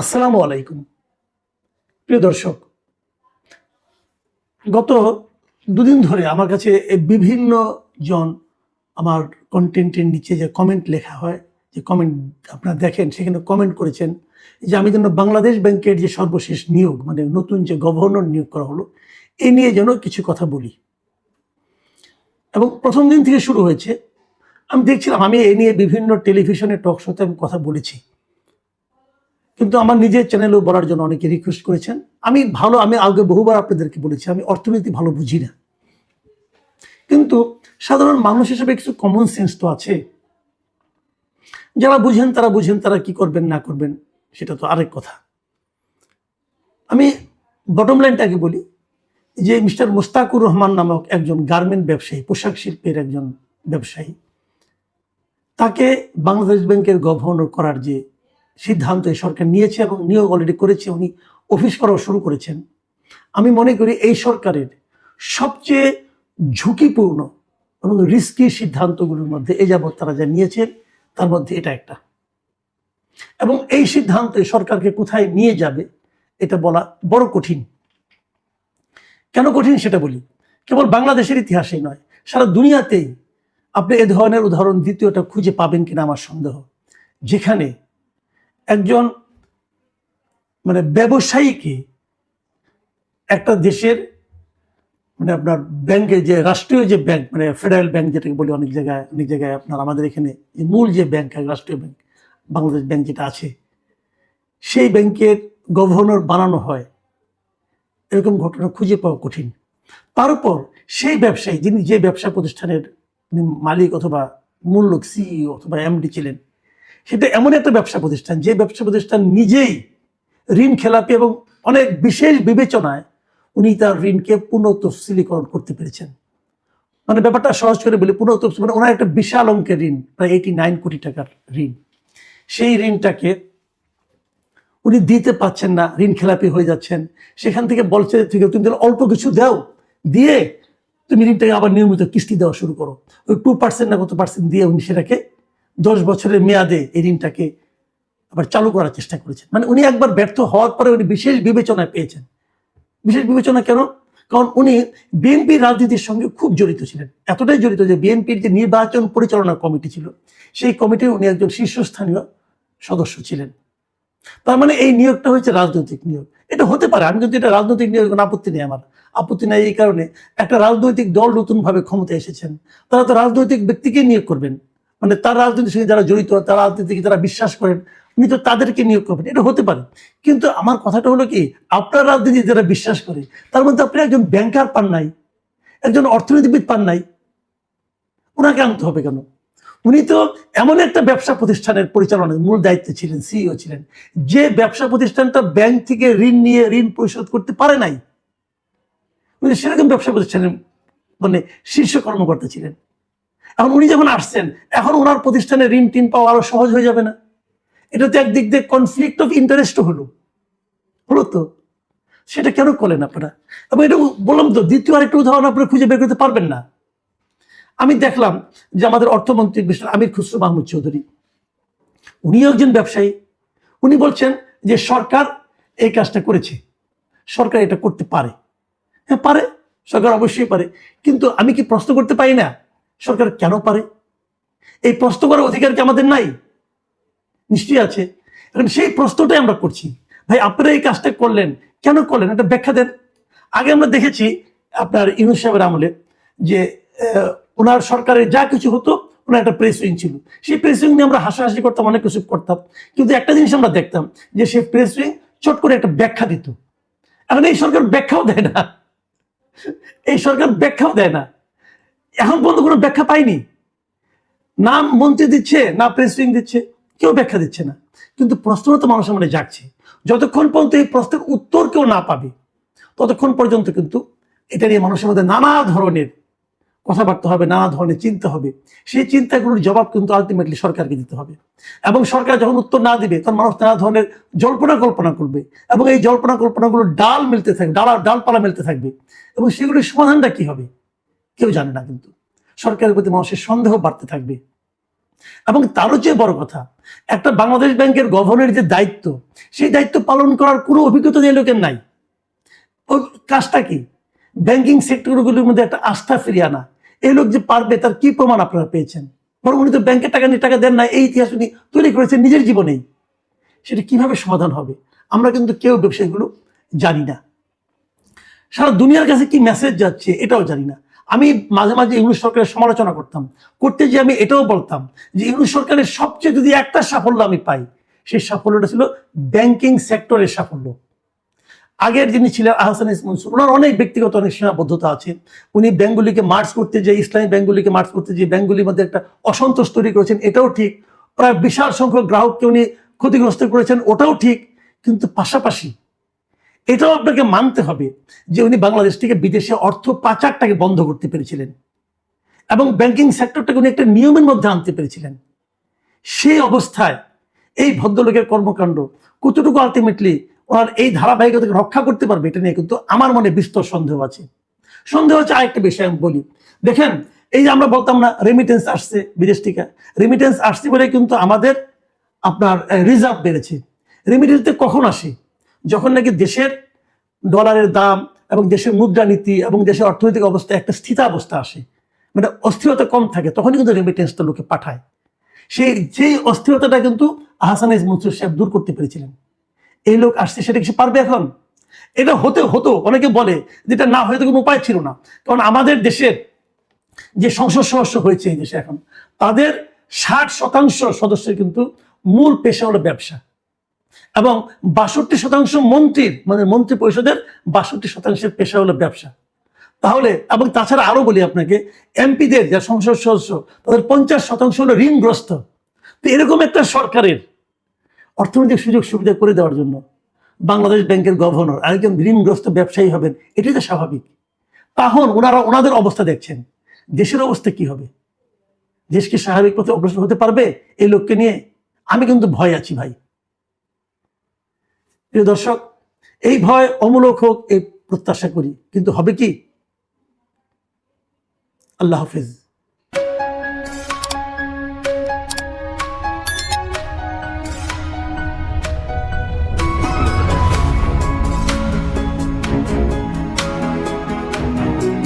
আসসালামু আলাইকুম প্রিয় দর্শক, গত দুদিন ধরে আমার কাছে বিভিন্ন জন আমার কন্টেন্টের নিচে যে কমেন্ট লেখা হয়, যে কমেন্ট আপনারা দেখেন, সেখানে কমেন্ট করেছেন যে আমি যেন বাংলাদেশ ব্যাংকের যে সর্বশেষ নিয়োগ, মানে নতুন যে গভর্নর নিয়োগ করা হলো, এ নিয়ে যেন কিছু কথা বলি। এবং প্রথম দিন থেকে শুরু হয়েছে। আমি দেখছিলাম, আমি এ নিয়ে বিভিন্ন টেলিভিশনে টক শোতে আমি কথা বলেছি, কিন্তু আমার নিজের চ্যানেলেও বলার জন্য অনেকে রিকোয়েস্ট করেছেন। আমি আগে বহুবার আপনাদেরকে বলেছি, আমি অর্থনীতি ভালো বুঝি না, কিন্তু সাধারণ মানুষ হিসেবে কিছু কমন সেন্স তো আছে। যারা বুঝেন তারা কি করবেন না করবেন সেটা তো আরেক কথা। আমি বটম লাইনটাকে বলি যে মিস্টার মুস্তাকুর রহমান নামক একজন গার্মেন্ট ব্যবসায়ী, পোশাক শিল্পের একজন ব্যবসায়ী, তাকে বাংলাদেশ ব্যাংকের গভর্নর করার যে সিদ্ধান্ত এই সরকার নিয়েছে এবং নিয়োগ অলরেডি করেছে, উনি অফিস করাও শুরু করেছেন। আমি মনে করি এই সরকারের সবচেয়ে ঝুঁকিপূর্ণ এবং রিস্কি সিদ্ধান্তগুলোর মধ্যে এ যাবৎ তারা যা নিয়েছেন তার মধ্যে এটা একটা। এবং এই সিদ্ধান্ত সরকারকে কোথায় নিয়ে যাবে এটা বলা বড় কঠিন। কেন কঠিন সেটা বলি। কেবল বাংলাদেশের ইতিহাসেই নয়, সারা দুনিয়াতেই আপনি এ ধরনের উদাহরণ দ্বিতীয়টা খুঁজে পাবেন কিনা আমার সন্দেহ, যেখানে একজন ব্যবসায়ীকে একটা দেশের আপনার ব্যাংকে, যে রাষ্ট্রীয় যে ব্যাংক, ফেডারেল ব্যাংক যেটাকে বলি অনেক জায়গায় আপনার, আমাদের এখানে মূল যে ব্যাংক, রাষ্ট্রীয় ব্যাংক বাংলাদেশ ব্যাংক যেটা আছে, সেই ব্যাংকের গভর্নর বানানো হয়, এরকম ঘটনা খুঁজে পাওয়া কঠিন। তার উপর সেই ব্যবসায়ী, যিনি যে ব্যবসা প্রতিষ্ঠানের মালিক অথবা মূল লোক, সিইও অথবা এমডি ছিলেন, সেটা এমন একটা ব্যবসা প্রতিষ্ঠান যে ব্যবসা প্রতিষ্ঠান নিজেই ঋণ খেলাপি এবং অনেক বিশেষ বিবেচনায় উনি তার ঋণকে পুনঃতফসিলীকরণ করতে পেরেছেন। ব্যাপারটা সহজ করে বলি, পুনঃতফসিল ওনার একটা বিশাল অঙ্কের ঋণ, প্রায় 89 কোটি টাকার ঋণ। সেই ঋণটাকে উনি দিতে পারছেন না, ঋণ খেলাপি হয়ে যাচ্ছেন। সেখান থেকে বলছে তুমি অল্প কিছু দাও, দিয়ে তুমি ঋণটাকে আবার নিয়মিত কিস্তি দেওয়া শুরু করো। ওই 2% না কত পার্সেন্ট দিয়ে উনি সেটাকে 10 বছরের মেয়াদে এই ঋণটাকে আবার চালু করার চেষ্টা করেছেন। উনি একবার ব্যর্থ হওয়ার পরে উনি বিশেষ বিবেচনায় পেয়েছেন। বিশেষ বিবেচনা কেন? কারণ উনি বিএনপির রাজনীতির সঙ্গে খুব জড়িত ছিলেন, এতটাই জড়িত যে বিএনপির যে নির্বাচন পরিচালনা কমিটি ছিল, সেই কমিটির উনি একজন শীর্ষস্থানীয় সদস্য ছিলেন। তার এই নিয়োগটা হচ্ছে রাজনৈতিক নিয়োগ। এটা হতে পারে, আমি কিন্তু এটা রাজনৈতিক নিয়োগ আপত্তি নেই, আমার আপত্তি নাই এই কারণে, একটা রাজনৈতিক দল নতুন ভাবে ক্ষমতায় এসেছেন, তারা তো রাজনৈতিক ব্যক্তিকে নিয়োগ করবেন, তার রাজনীতির সঙ্গে যারা জড়িত, তার রাজনীতিকে যারা বিশ্বাস করেন, উনি তো তাদেরকে নিয়োগ করবেন। এটা হতে পারে, কিন্তু আমার কথাটা হলো কি, আপনার রাজনীতি যারা বিশ্বাস করে তার মধ্যে আপনি একজন ব্যাংকার পান নাই, একজন অর্থনীতিবিদ পান নাই, ওনাকে আনতে হবে কেন? উনি তো এমন একটা ব্যবসা প্রতিষ্ঠানের পরিচালনার মূল দায়িত্বে ছিলেন, সিইও ছিলেন, যে ব্যবসা প্রতিষ্ঠানটা ব্যাংক থেকে ঋণ নিয়ে ঋণ পরিশোধ করতে পারে নাই। উনি সেরকম ব্যবসা প্রতিষ্ঠানের শীর্ষ কর্মকর্তা ছিলেন। এখন উনি যখন আসছেন, এখন ওনার প্রতিষ্ঠানে ঋণ টিন পাওয়া আরো সহজ হয়ে যাবে না? এটা তো একদিক দিয়ে কনফ্লিক্ট অফ ইন্টারেস্ট হলো তো। সেটা কেন করলেন আপনারা? এবং এটা বললাম তো, দ্বিতীয় আরেকটা উদাহরণ আপনারা খুঁজে বের করতে পারবেন না। আমি দেখলাম যে আমাদের অর্থমন্ত্রী মিস্টার আমির খুসরো মাহমুদ চৌধুরী, উনিও একজন ব্যবসায়ী, উনি বলছেন যে সরকার এই কাজটা করেছে, সরকার এটা করতে পারে। হ্যাঁ পারে, সরকার অবশ্যই পারে, কিন্তু আমি কি প্রশ্ন করতে পারি না সরকার কেন পারে? এই প্রশ্ন করার অধিকার কি আমাদের নাই? নিশ্চয়ই আছে। এখন সেই প্রশ্নটাই আমরা করছি, ভাই আপনারা এই কাজটা করলেন, কেন করলেন, একটা ব্যাখ্যা দেন। আগে আমরা দেখেছি আপনার ইউনূস সাহেবের আমলে যে ওনার সরকারের যা কিছু হতো, ওনার একটা প্রেস উইং ছিল, সেই প্রেস উইং নিয়ে আমরা হাসাহাসি করতাম, অনেক কিছু করতাম, কিন্তু একটা জিনিস আমরা দেখতাম যে সেই প্রেস উইং চট করে একটা ব্যাখ্যা দিত। এখন এই সরকার ব্যাখ্যাও দেয় না, এই সরকার ব্যাখ্যাও দেয় না, এখন পর্যন্ত কোনো ব্যাখ্যা পাইনি। না মন্ত্রী দিচ্ছে, না প্রেস উইং দিচ্ছে, কেউ ব্যাখ্যা দিচ্ছে না। কিন্তু প্রশ্নটা তো মানুষের মনে জাগছে। যতক্ষণ পর্যন্ত এই প্রশ্নের উত্তর কেউ না পাবে, ততক্ষণ পর্যন্ত কিন্তু এটা নিয়ে মানুষের মধ্যে নানা ধরনের কথাবার্তা হবে, নানা ধরনের চিন্তা হবে। সেই চিন্তাগুলোর জবাব কিন্তু আলটিমেটলি সরকারকে দিতে হবে। এবং সরকার যখন উত্তর না দিবে, তখন মানুষ নানা ধরনের জল্পনা কল্পনা করবে, এবং এই জল্পনা কল্পনাগুলো ডাল মিলতে থাকবে, ডালপালা মিলতে থাকবে, এবং সেগুলির সমাধানটা কি হবে কেউ জানে না। কিন্তু সরকারের প্রতি মানুষের সন্দেহ বাড়তে থাকবে। এবং তারও চেয়ে বড় কথা, একটা বাংলাদেশ ব্যাংকের গভর্নরের যে দায়িত্ব, সেই দায়িত্ব পালন করার কোনো অভিজ্ঞতা এই লোকের নাই। ওই কাজটা কি? ব্যাংকিং সেক্টরগুলোর মধ্যে একটা আস্থা ফিরিয়ে আনা। এই লোক যে পারবে তার কি প্রমাণ আপনারা পেয়েছেন? বরং উনি তো ব্যাংকের টাকা নিয়ে টাকা দেন না, এই ইতিহাস উনি তৈরি করেছেন নিজের জীবনেই। সেটা কিভাবে সমাধান হবে আমরা কিন্তু কেউ ব্যবসায়ীগুলো জানি না। সারা দুনিয়ার কাছে কি মেসেজ যাচ্ছে এটাও জানি না। আমি মাঝে মাঝে ইউনূস সরকারের সমালোচনা করতে যে আমি এটাও বলতাম যে ইউনূস সরকারের সবচেয়ে যদি একটা সাফল্য আমি পাই, সেই সাফল্যটা ছিল ব্যাংকিং সেক্টরের সাফল্য। আগের যিনি ছিলেন আহসান ইসলাম মনসুর, ওনার অনেক ব্যক্তিগত অনেক সীমাবদ্ধতা আছে। উনি ব্যাংকগুলিকে মার্জ করতে যে, ইসলামী ব্যাংকগুলিকে মার্জ করতে যে ব্যাংকগুলির মধ্যে একটা অসন্তোষ তৈরি করেছেন, এটাও ঠিক। প্রায় বিশাল সংখ্যক গ্রাহককে উনি ক্ষতিগ্রস্ত করেছেন, ওটাও ঠিক। কিন্তু পাশাপাশি এটাও আপনাকে মানতে হবে যে উনি বাংলাদেশ থেকে বিদেশে অর্থ পাচারটাকে বন্ধ করতে পেরেছিলেন এবং ব্যাংকিং সেক্টরটাকে উনি একটা নিয়মের মধ্যে আনতে পেরেছিলেন। সেই অবস্থায় এই ভদ্রলোকের কর্মকাণ্ড কতটুকু আলটিমেটলি ওনার এই ধারাবাহিকতাকে রক্ষা করতে পারবে, এটা নিয়ে কিন্তু আমার মনে বিস্তর সন্দেহ আছে। আরেকটা বিষয় আমি বলি, দেখেন এই যে আমরা বলতাম না রেমিটেন্স আসছে বিদেশ থেকে, রেমিটেন্স আসছে বলে কিন্তু আমাদের আপনার রিজার্ভ বেড়েছে। রেমিটেন্সতে কখন আসে? যখন নাকি দেশের ডলারের দাম এবং দেশের মুদ্রানীতি এবং দেশের অর্থনৈতিক অবস্থা একটা স্থিতাবস্থা আসে, মানে অস্থিরতা কম থাকে, তখনই কিন্তু রেমিটেন্সটা লোকে পাঠায়। সেই অস্থিরতাটা কিন্তু আহসান ইসলাম মনসুর সাহেব দূর করতে পেরেছিলেন। এই লোক আসছে, সেটা কিছু পারবে এখন? এটা হতো অনেকে বলে যেটা না হয়তো কোনো উপায় ছিল না, কারণ আমাদের দেশের যে সংসদ সদস্য হয়েছে এই দেশে এখন, তাদের 60% সদস্যের কিন্তু মূল পেশা হলো ব্যবসা, এবং 62% মন্ত্রীর, মানে মন্ত্রী পরিষদের 62% পেশা হলো ব্যবসা। তাহলে এবং তাছাড়া আরো বলি আপনাকে, এমপিদের যারা সংসদ সদস্য, তাদের 50% হলো ঋণগ্রস্ত। তো এরকম একটা সরকারের অর্থনৈতিক সুযোগ সুবিধা করে দেওয়ার জন্য বাংলাদেশ ব্যাংকের গভর্নর আরেকজন ঋণগ্রস্ত ব্যবসায়ী হবেন, এটাই তো স্বাভাবিক। তখন ওনাদের অবস্থা দেখছেন, দেশের অবস্থা কি হবে? দেশ কি স্বাভাবিক পথে অগ্রসর হতে পারবে এই লোককে নিয়ে? আমি কিন্তু ভয় আছি ভাই। প্রিয় দর্শক, এই ভয় অমূলক হোক এই প্রত্যাশা করি, কিন্তু হবে কি? আল্লাহ হাফেজ।